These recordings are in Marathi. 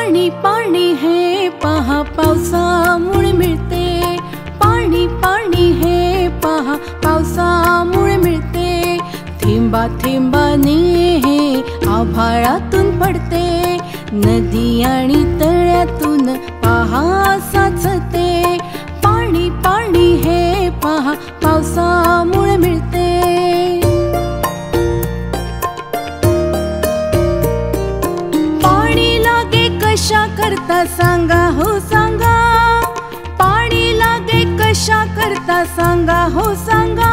पाणी पाणी हे पहा पावसामुळे मिळते, पाणी पाणी हे पहा पावसामुळे मिळते। थेंबा थेंबाने हे आभाळातून पडते, नदी आणि तळ्यातून पहा साचते। पाणी पाणी हे पहा पावसामुळे मिळते। पाणी लागे कशा करता सांगा हो सांगा, पाणी लागे कशा करता सांगा हो सांगा।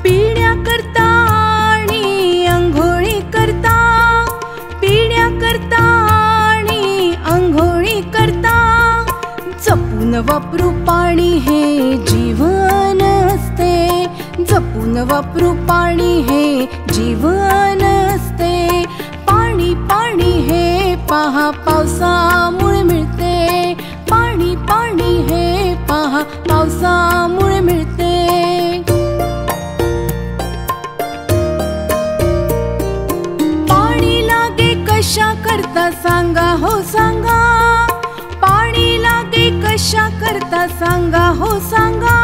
पिण्याकरता आणि अंघोळी करता, पिण्याकरता आणि अंघोळी करता। जपून वापरू पाणी हे जीवन असते, जपून वापरू पाणी हे जीवन असते। पाणी पाणी हे पहा पावसामुळे मिळते, पाणी पाणी हे पहा पावसामुळे मिळते। पाणी लागे कशा करता सांगा हो सांगा, पाणी लागे कशा करता सांगा हो सांगा।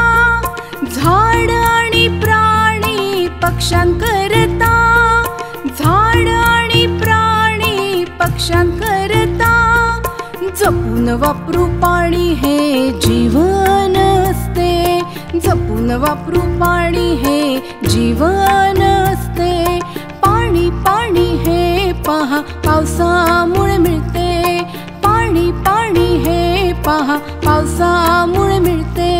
झाड आणि प्राणी पक्ष्यांकरता, झाड आणि प्राणी पक्ष्यांकरता। जपून वापरू पाणी हे जीवन असते, जपून वापरू पाणी हे जीवन असते। पाणी पाणी हे पहा पावसामुळे मिळते, पाणी पाणी हे पहा पावसामुळे मिळते।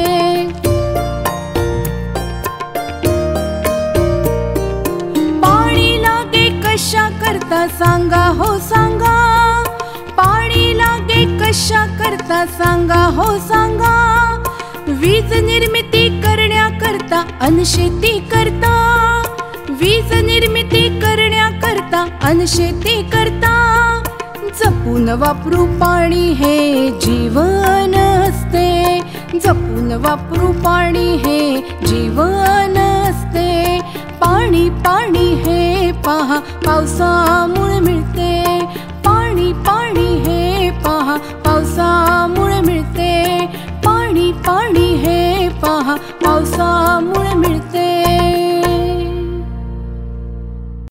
पाणी लागे कशा करता सांगा हो सांगा, पाणी लागे कशा करता सांगा हो सांगा। वीज निर्मिती करण्याकरता अन शेती करता, वीज निर्मिती करण्याकरता अन शेती करता। जपून वापरू पाणी हे जीवन असते, जपून वापरू पाणी हे जीवन असते। पाणी पाणी हे पहा पावसामुळे मिळते, पाणी पाणी हे पहा पावसा